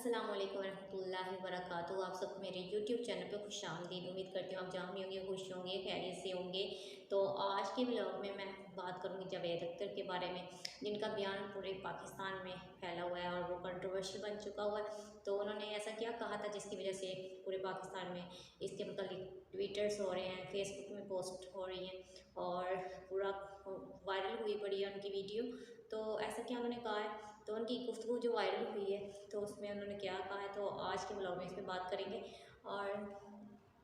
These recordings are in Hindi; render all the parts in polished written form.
अस्सलाम वालेकुम रहमतुल्लाहि वबरकातुहू। आप सबको मेरे यूट्यूब चैनल पर खुशामदीद। उम्मीद करती हूँ आप जहाँ भी होंगे खुश होंगे, खैरियत से होंगे। तो आज के ब्लॉग में मैं बात करूँगी जावेद अख्तर के बारे में, जिनका बयान पूरे पाकिस्तान में फैला हुआ है और वो कंट्रोवर्शियल बन चुका हुआ है। तो उन्होंने ऐसा क्या कहा था जिसकी वजह से पूरे पाकिस्तान में इसके मतलब ट्विटर्स हो रहे हैं, फेसबुक में पोस्ट हो रही हैं और पूरा वायरल हुई पड़ी है उनकी वीडियो। तो ऐसा क्या उन्होंने कहा है, तो उनकी गुफ्तगू जो वायरल हुई है तो उसमें उन्होंने क्या कहा है, तो आज के ब्लॉग में इस पर बात करेंगे। और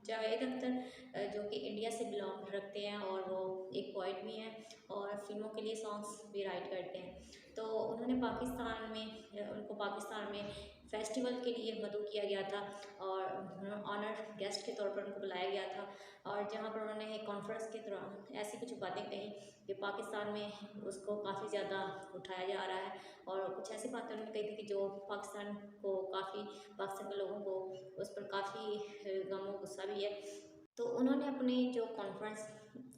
जावेद अख्तर जो कि इंडिया से बिलोंग रखते हैं और वो एक पोइट भी हैं और फिल्मों के लिए सॉन्ग्स भी राइट करते हैं। तो उन्होंने पाकिस्तान में उनको पाकिस्तान में फेस्टिवल के लिए मदऊ किया गया था और ऑनर गेस्ट के तौर पर उनको बुलाया गया था। और जहाँ पर उन्होंने एक कॉन्फ्रेंस के दौरान ऐसी कुछ बातें कही कि पाकिस्तान में उसको काफ़ी ज़्यादा उठाया जा रहा है और कुछ ऐसी बातें उन्होंने कही थी कि जो पाकिस्तान को काफ़ी, पाकिस्तान के लोगों को उस पर काफ़ी गम और गुस्सा भी है। तो उन्होंने अपने जो कॉन्फ्रेंस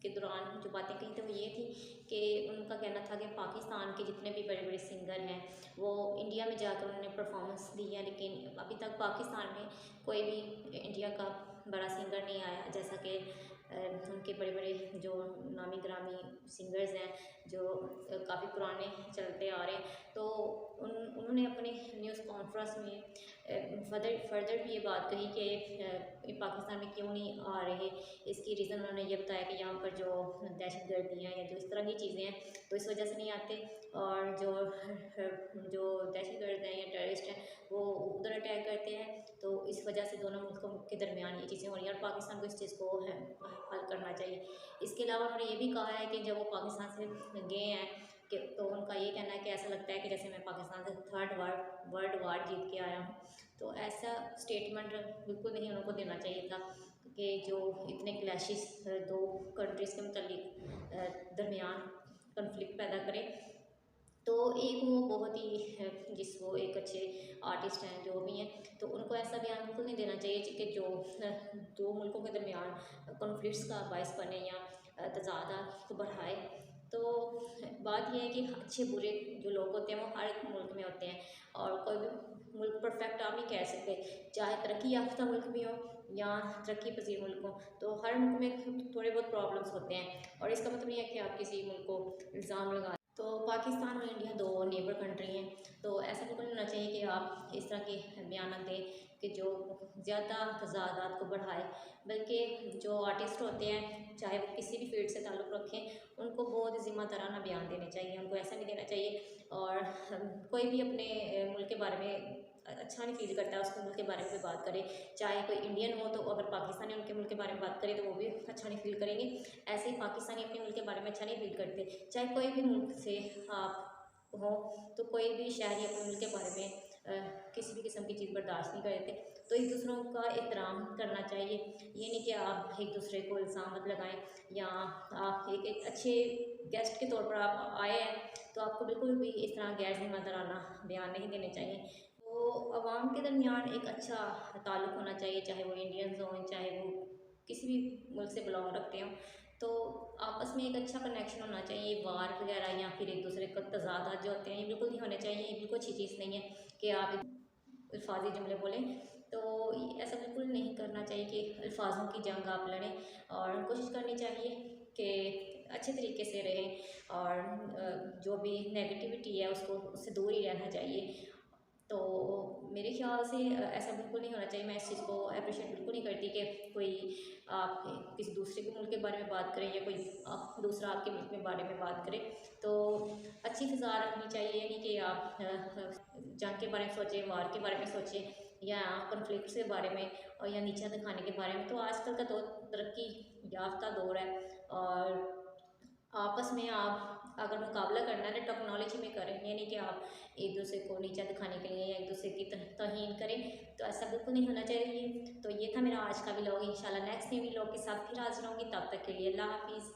के दौरान जो बातें कही थी वो ये थी कि उनका कहना था कि पाकिस्तान के जितने भी बड़े बड़े सिंगर हैं वो इंडिया में जाकर उन्होंने परफॉर्मेंस दी है, लेकिन अभी तक पाकिस्तान में कोई भी इंडिया का बड़ा सिंगर नहीं आया। जैसा कि उनके बड़े बड़े जो नामी ग्रामी सिंगर्स हैं जो काफ़ी पुराने चलते आ रहे हैं, तो उन्होंने अपने न्यूज़ कॉन्फ्रेंस में फर्दर भी ये बात कही कि पाकिस्तान में क्यों नहीं आ रहे। इसकी रीज़न उन्होंने ये बताया कि यहाँ पर जो दहशतगर्दियाँ या जो इस तरह की चीज़ें हैं तो इस वजह से नहीं आते, और जो दहशतगर्द हैं या टेररिस्ट हैं वो उधर अटैक करते हैं, तो इस वजह से दोनों मुल्कों के दरमियान ये चीज़ें हो रही हैं और पाकिस्तान को इस चीज़ को हल करना चाहिए। इसके अलावा उन्होंने ये भी कहा है कि जब वो पाकिस्तान से गए हैं कि तो उनका ये कहना है कि ऐसा लगता है कि जैसे मैं पाकिस्तान से थर्ड वर्ल्ड वार जीत के आया हूँ। तो ऐसा स्टेटमेंट बिल्कुल नहीं उनको देना चाहिए था कि जो इतने क्लैशेस दो कंट्रीज़ के मतलब दरमियान कन्फ्लिक्ट पैदा करे। तो एक वो बहुत ही वो एक अच्छे आर्टिस्ट हैं जो भी हैं, तो उनको ऐसा बयान बिल्कुल नहीं देना चाहिए कि जो दो मुल्कों के दरमियान कॉन्फ्लिक्ट्स का बायस बने या तज़ादात को बढ़ाए। तो बात यह है कि अच्छे बुरे जो लोग होते हैं वो हर एक मुल्क में होते हैं और कोई भी मुल्क परफेक्ट आप नहीं कह सकते, चाहे तरक्की याफ्ता मुल्क भी हो या तरक्की पजीर मुल्क हो, तो हर मुल्क में थोड़े बहुत प्रॉब्लम्स होते हैं। और इसका मतलब ये है कि आप किसी मुल्क को इल्ज़ाम लगा, तो पाकिस्तान और इंडिया दो नेबर कंट्री हैं, तो ऐसा बिल्कुल नहीं होना चाहिए कि आप इस तरह के बयान दें कि जो ज़्यादा तज़ादात को बढ़ाए। बल्कि जो आर्टिस्ट होते हैं चाहे वो किसी भी फील्ड से ताल्लुक़ रखें, उनको बहुत ज़िम्मेदाराना बयान देने चाहिए, उनको ऐसा नहीं देना चाहिए। और कोई भी अपने मुल्क के बारे में अच्छा नहीं फील करता है उसके मुल्क के बारे में कोई बात करे, चाहे कोई इंडियन हो, तो अगर पाकिस्तानी उनके मुल्क के बारे में बात करे तो वो भी अच्छा नहीं फील करेंगे। ऐसे ही पाकिस्तानी अपने मुल्क के बारे में अच्छा नहीं फील करते, चाहे कोई भी मुल्क से आप हो, तो कोई भी शहरी अपने मुल्क के बारे में किसी भी किस्म की चीज़ बर्दाश्त नहीं करते। तो एक दूसरों का एहतराम करना चाहिए, ये नहीं कि आप एक दूसरे को इल्ज़ाम मत लगाएं, या आप एक अच्छे गेस्ट के तौर पर आप आए हैं तो आपको बिल्कुल भी इस तरह गैर जिम्मेदाराना बयान नहीं देने चाहिए। तो अवाम के दरमियान एक अच्छा ताल्लुक़ होना चाहिए, चाहे वो इंडियंस हों चाहे वो किसी भी मुल्क से बिलोंग रखते हों, तो आपस में एक अच्छा कनेक्शन होना चाहिए। वार वगैरह या फिर एक दूसरे का तज़ादात जो होते हैं ये बिल्कुल नहीं होने चाहिए, ये बिल्कुल अच्छी चीज़ नहीं है कि आप अल्फाजी जुमले बोलें। तो ऐसा बिल्कुल नहीं करना चाहिए कि अल्फाजों की जंग आप लड़ें, और कोशिश करनी चाहिए कि अच्छे तरीके से रहें और जो भी नेगेटिविटी है उसको उससे दूर ही रहना चाहिए। तो मेरे ख़्याल से ऐसा बिल्कुल नहीं होना चाहिए। मैं इस चीज़ को अप्रिशिएट बिल्कुल नहीं करती कि कोई आप किसी दूसरे के मुल्क के बारे में बात करें या कोई दूसरा आपके मुल्क के बारे में बात करे। तो अच्छी फ़िज़ा रखनी चाहिए, ये नहीं कि आप जंग के बारे में सोचें, वार के बारे में सोचें या कॉन्फ्लिक्ट्स के बारे में और या नीचा दिखाने के बारे में। तो आजकल का दौर तरक्की याफ्ता दौर है और आपस में आप अगर मुकाबला करना है तो टेक्नोलॉजी में करें, ये नहीं कि आप एक दूसरे को नीचा दिखाने के लिए या एक दूसरे की तौहीन करें। तो ऐसा बिल्कुल नहीं होना चाहिए। तो ये था मेरा आज का व्लॉग। इंशाल्लाह नेक्स्ट न्यू व्लॉग के साथ फिर हाजिर होंगी, तब तक के लिए अल्लाह हाफिज़।